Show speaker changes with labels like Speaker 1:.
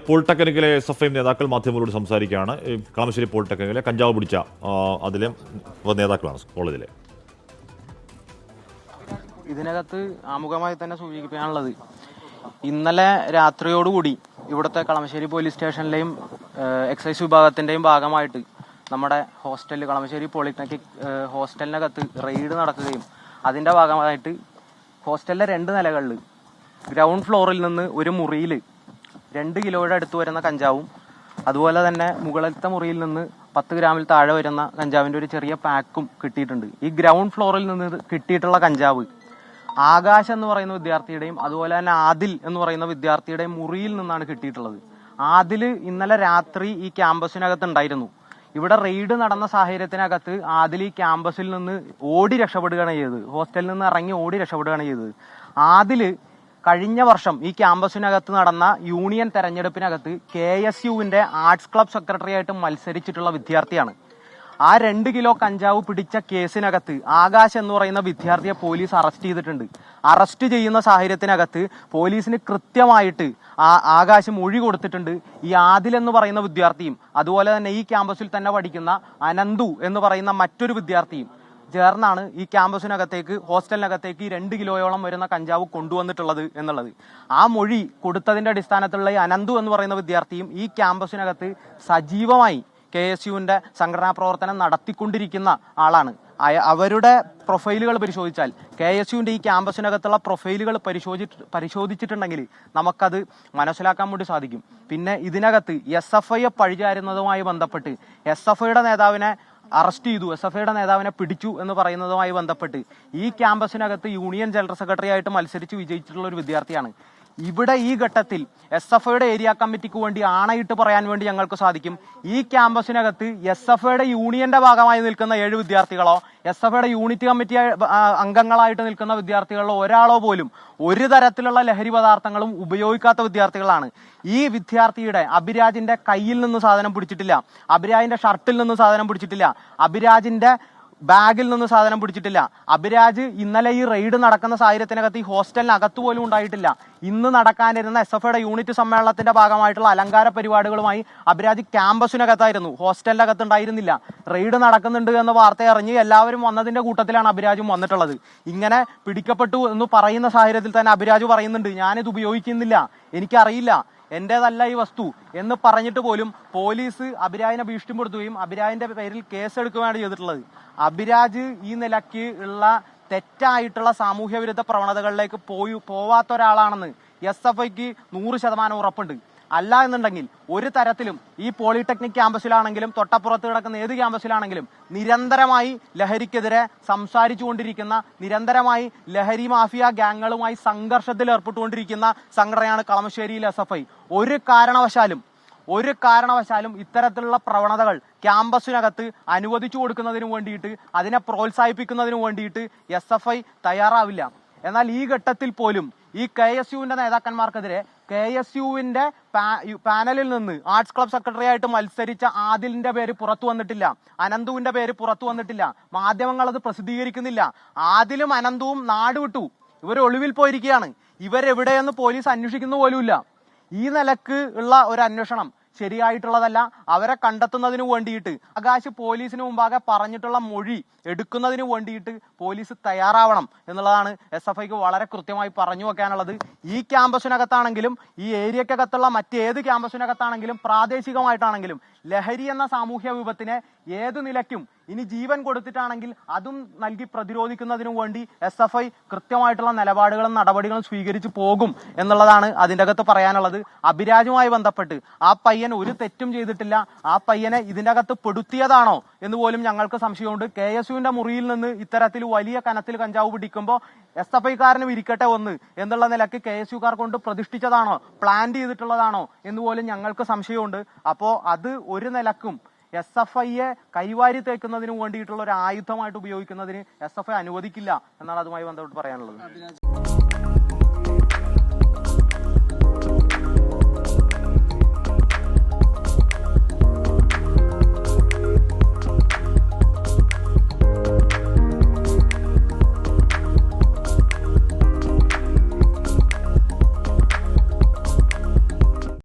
Speaker 1: പോളിടെക്നിക്കിലെ SFI നേതാക്കൾ മാധ്യമങ്ങളോട് സംസാരിക്കുകയാണ്. കളമശ്ശേരി പോളിടെക്നിക്കിലെ കഞ്ചാവ് പിടിച്ച അതിലെ നേതാക്കളാണ് കോളേജിലെ.
Speaker 2: ഇതിനകത്ത് ആമുഖമായി തന്നെ സൂചിപ്പിക്കാനുള്ളത്, ഇന്നലെ രാത്രിയോടുകൂടി ഇവിടുത്തെ കളമശ്ശേരി പോലീസ് സ്റ്റേഷനിലെയും എക്സൈസ് വിഭാഗത്തിന്റെയും ഭാഗമായിട്ട് നമ്മുടെ ഹോസ്റ്റലിൽ, കളമശ്ശേരി പോളിടെക്നിക് ഹോസ്റ്റലിനകത്ത് റെയ്ഡ് നടക്കുകയും അതിന്റെ ഭാഗമായിട്ട് ഹോസ്റ്റലിലെ 2 നിലകളിൽ ഗ്രൗണ്ട് ഫ്ലോറിൽ നിന്ന് ഒരു മുറിയിൽ 2 കിലോയുടെ അടുത്ത് വരുന്ന കഞ്ചാവും, അതുപോലെ തന്നെ മുകളിലത്തെ മുറിയിൽ നിന്ന് 10 ഗ്രാമിൽ താഴെ വരുന്ന കഞ്ചാവിന്റെ ഒരു ചെറിയ പാക്കും കിട്ടിയിട്ടുണ്ട്. ഈ ഗ്രൗണ്ട് ഫ്ലോറിൽ നിന്ന് കിട്ടിയിട്ടുള്ള കഞ്ചാവ് ആകാശ് എന്ന് പറയുന്ന വിദ്യാർത്ഥിയുടെയും അതുപോലെ തന്നെ ആദിൽ എന്ന് പറയുന്ന വിദ്യാർത്ഥിയുടെയും മുറിയിൽ നിന്നാണ് കിട്ടിയിട്ടുള്ളത്. ആദിൽ ഇന്നലെ രാത്രി ഈ ക്യാമ്പസിനകത്ത് ഉണ്ടായിരുന്നു. ഇവിടെ റെയ്ഡ് നടന്ന സാഹചര്യത്തിനകത്ത് ആദിൽ ഈ ക്യാമ്പസിൽ നിന്ന് ഓടി രക്ഷപ്പെടുകയാണ് ചെയ്തത്. ഹോസ്റ്റലിൽ നിന്ന് ഇറങ്ങി ഓടി രക്ഷപ്പെടുകയാണ് ചെയ്തത്. ആദിൽ കഴിഞ്ഞ വർഷം ഈ ക്യാമ്പസിനകത്ത് നടന്ന യൂണിയൻ തെരഞ്ഞെടുപ്പിനകത്ത് KSUവിന്റെ ആർട്സ് ക്ലബ് സെക്രട്ടറി ആയിട്ട് മത്സരിച്ചിട്ടുള്ള വിദ്യാർത്ഥിയാണ്. ആ 2 കിലോ കഞ്ചാവ് പിടിച്ച കേസിനകത്ത് ആകാശ് എന്ന് പറയുന്ന വിദ്യാർത്ഥിയെ പോലീസ് അറസ്റ്റ് ചെയ്തിട്ടുണ്ട്. അറസ്റ്റ് ചെയ്യുന്ന സാഹചര്യത്തിനകത്ത് പോലീസിന് കൃത്യമായിട്ട് ആകാശ് മൊഴി കൊടുത്തിട്ടുണ്ട്. ഈ ആദിൽ എന്ന് പറയുന്ന വിദ്യാർത്ഥിയും അതുപോലെ തന്നെ ഈ ക്യാമ്പസിൽ തന്നെ പഠിക്കുന്ന അനന്തു എന്ന് പറയുന്ന മറ്റൊരു വിദ്യാർത്ഥിയും ചേർന്നാണ് ഈ ക്യാമ്പസിനകത്തേക്ക്, ഹോസ്റ്റലിനകത്തേക്ക് 2 കിലോയോളം വരുന്ന കഞ്ചാവ് കൊണ്ടുവന്നിട്ടുള്ളത് എന്നുള്ളത്. ആ മൊഴി കൊടുത്തതിന്റെ അടിസ്ഥാനത്തിലുള്ള ഈ അനന്തു എന്ന് പറയുന്ന വിദ്യാർത്ഥിയും ഈ ക്യാമ്പസിനകത്ത് സജീവമായി KSUവിന്റെ സംഘടനാ പ്രവർത്തനം നടത്തിക്കൊണ്ടിരിക്കുന്ന ആളാണ്. അവരുടെ പ്രൊഫൈലുകൾ പരിശോധിച്ചാൽ, KSUവിന്റെ ഈ ക്യാമ്പസിനകത്തുള്ള പ്രൊഫൈലുകൾ പരിശോധിച്ചിട്ടുണ്ടെങ്കിൽ നമുക്കത് മനസ്സിലാക്കാൻ വേണ്ടി സാധിക്കും. പിന്നെ ഇതിനകത്ത് SFIയെ പഴിചാരുന്നതുമായി ബന്ധപ്പെട്ട് SFIയുടെ നേതാവിനെ അറസ്റ്റ് ചെയ്തു, SFIയുടെ നേതാവിനെ പിടിച്ചു എന്ന് പറയുന്നതുമായി ബന്ധപ്പെട്ട് ഈ ക്യാമ്പസിനകത്ത് യൂണിയൻ ജനറൽ സെക്രട്ടറി ആയിട്ട് മത്സരിച്ച് വിജയിച്ചിട്ടുള്ള ഒരു വിദ്യാർത്ഥിയാണ്. ഇവിടെ ഈ ഘട്ടത്തിൽ SFIയുടെ ഏരിയ കമ്മിറ്റിക്ക് വേണ്ടി ആണയിട്ട് പറയാൻ വേണ്ടി ഞങ്ങൾക്ക് സാധിക്കും, ഈ ക്യാമ്പസിനകത്ത് SFIയുടെ യൂണിയന്റെ ഭാഗമായി നിൽക്കുന്ന 7 വിദ്യാർത്ഥികളോ SFIയുടെ യൂണിറ്റ് കമ്മിറ്റി അംഗങ്ങളായിട്ട് നിൽക്കുന്ന വിദ്യാർത്ഥികളിലോ ഒരാളോ പോലും ഒരു തരത്തിലുള്ള ലഹരി പദാർത്ഥങ്ങളും ഉപയോഗിക്കാത്ത വിദ്യാർത്ഥികളാണ്. ഈ വിദ്യാർത്ഥിയുടെ അഭിരാജിന്റെ കയ്യിൽ നിന്ന് സാധനം പിടിച്ചിട്ടില്ല, അഭിരാജിന്റെ ഷർട്ടിൽ നിന്ന് സാധനം പിടിച്ചിട്ടില്ല, അഭിരാജിന്റെ ബാഗിൽ നിന്ന് സാധനം പിടിച്ചിട്ടില്ല. അഭിരാജ് ഇന്നലെ ഈ റെയ്ഡ് നടക്കുന്ന സാഹചര്യത്തിനകത്ത് ഈ ഹോസ്റ്റലിനകത്ത് പോലും ഉണ്ടായിട്ടില്ല. ഇന്ന് നടക്കാനിരുന്ന SFIയുടെ യൂണിറ്റ് സമ്മേളനത്തിന്റെ ഭാഗമായിട്ടുള്ള അലങ്കാര പരിപാടികളുമായി അഭിരാജ് ക്യാമ്പസിനകത്തായിരുന്നു, ഹോസ്റ്റലിനകത്ത് ഉണ്ടായിരുന്നില്ല. റെയ്ഡ് നടക്കുന്നുണ്ട് എന്ന വാർത്ത അറിഞ്ഞ് എല്ലാവരും വന്നതിന്റെ കൂട്ടത്തിലാണ് അഭിരാജും വന്നിട്ടുള്ളത്. ഇങ്ങനെ പിടിക്കപ്പെട്ടു എന്ന് പറയുന്ന സാഹചര്യത്തിൽ തന്നെ അഭിരാജ് പറയുന്നുണ്ട്, ഞാനിത് ഉപയോഗിക്കുന്നില്ല, എനിക്കറിയില്ല, എന്റേതല്ല ഈ വസ്തു എന്ന് പറഞ്ഞിട്ട് പോലും പോലീസ് അഭിരാജിനെ ഭീഷണിപ്പെടുത്തുകയും അഭിരാജിന്റെ പേരിൽ കേസെടുക്കുകയാണ് ചെയ്തിട്ടുള്ളത്. അഭിരാജ് ഈ നിലയ്ക്ക് ഉള്ള തെറ്റായിട്ടുള്ള സാമൂഹ്യ വിരുദ്ധ പ്രവണതകളിലേക്ക് പോവാത്ത ഒരാളാണെന്ന് SFIക്ക് 100% ഉറപ്പുണ്ട്. അല്ല എന്നുണ്ടെങ്കിൽ ഒരു തരത്തിലും ഈ പോളിടെക്നിക് ക്യാമ്പസിലാണെങ്കിലും തൊട്ടപ്പുറത്ത് കിടക്കുന്ന ഏത് ക്യാമ്പസിലാണെങ്കിലും നിരന്തരമായി ലഹരിക്കെതിരെ സംസാരിച്ചുകൊണ്ടിരിക്കുന്ന, നിരന്തരമായി ലഹരി മാഫിയ ഗ്യാങ്ങുകളുമായി സംഘർഷത്തിൽ ഏർപ്പെട്ടുകൊണ്ടിരിക്കുന്ന സംഘടനയാണ് കളമശ്ശേരിയിൽ SFI. ഒരു കാരണവശാലും ഇത്തരത്തിലുള്ള പ്രവണതകൾ ക്യാമ്പസിനകത്ത് അനുവദിച്ചു കൊടുക്കുന്നതിന് വേണ്ടിയിട്ട്, അതിനെ പ്രോത്സാഹിപ്പിക്കുന്നതിന് വേണ്ടിയിട്ട് SFI തയ്യാറാവില്ല. എന്നാൽ ഈ ഘട്ടത്തിൽ പോലും ഈ KSUവിന്റെ നേതാക്കന്മാർക്കെതിരെ KSUവിന്റെ പാനലിൽ നിന്ന് ആർട്സ് ക്ലബ് സെക്രട്ടറി ആയിട്ട് മത്സരിച്ച ആദിലിന്റെ പേര് പുറത്തു വന്നിട്ടില്ല, അനന്തുവിന്റെ പേര് പുറത്തു വന്നിട്ടില്ല. മാധ്യമങ്ങൾ അത് പ്രസിദ്ധീകരിക്കുന്നില്ല. ആദിലും അനന്തുവും നാട് വിട്ടു, ഇവർ ഒളിവിൽ പോയിരിക്കുകയാണ്. ഇവരെവിടെയെന്ന് പോലീസ് അന്വേഷിക്കുന്ന പോലുമില്ല. ഈ നിലക്ക് ഉള്ള ഒരു അന്വേഷണം ശരിയായിട്ടുള്ളതല്ല. അവരെ കണ്ടെത്തുന്നതിന് വേണ്ടിയിട്ട് ആകാശ് പോലീസിന് മുമ്പാകെ പറഞ്ഞിട്ടുള്ള മൊഴി എടുക്കുന്നതിന് വേണ്ടിയിട്ട് പോലീസ് തയ്യാറാവണം എന്നുള്ളതാണ് SFIക്ക് വളരെ കൃത്യമായി പറഞ്ഞു വെക്കാനുള്ളത്. ഈ ക്യാമ്പസിനകത്താണെങ്കിലും ഈ ഏരിയക്കകത്തുള്ള മറ്റേത് ക്യാമ്പസിനകത്താണെങ്കിലും പ്രാദേശികമായിട്ടാണെങ്കിലും ലഹരി എന്ന സാമൂഹ്യ വിപത്തിനെ ഏത് നിലയ്ക്കും ഇനി ജീവൻ കൊടുത്തിട്ടാണെങ്കിൽ അതും നൽകി പ്രതിരോധിക്കുന്നതിനു വേണ്ടി SFI കൃത്യമായിട്ടുള്ള നിലപാടുകളും നടപടികളും സ്വീകരിച്ചു പോകും എന്നുള്ളതാണ് അതിൻ്റെ അകത്ത് പറയാനുള്ളത്. അഭിരാജുമായി ബന്ധപ്പെട്ട് ആ പയ്യൻ ഒരു തെറ്റും ചെയ്തിട്ടില്ല. ആ പയ്യനെ ഇതിൻ്റെ അകത്ത് പെടുത്തിയതാണോ എന്ന് പോലും ഞങ്ങൾക്ക് സംശയമുണ്ട്. KSUവിന്റെ മുറിയിൽ നിന്ന് ഇത്തരത്തിൽ വലിയ കനത്തിൽ കഞ്ചാവ് പിടിക്കുമ്പോൾ SFIക്കാരനും ഇരിക്കട്ടെ ഒന്ന് എന്നുള്ള നിലയ്ക്ക് KSUക്കാർ കൊണ്ട് പ്രതിഷ്ഠിച്ചതാണോ, പ്ലാൻ ചെയ്തിട്ടുള്ളതാണോ എന്ന് പോലും ഞങ്ങൾക്ക് സംശയമുണ്ട്. അപ്പോൾ അത് ഒരു നിലക്കും SFIയെ കൈവാരി തേക്കുന്നതിന് വേണ്ടിയിട്ടുള്ള ഒരു ആയുധമായിട്ട് ഉപയോഗിക്കുന്നതിന് SFI അനുവദിക്കില്ല എന്നാണ് അതുമായി ബന്ധപ്പെട്ട് പറയാനുള്ളത്.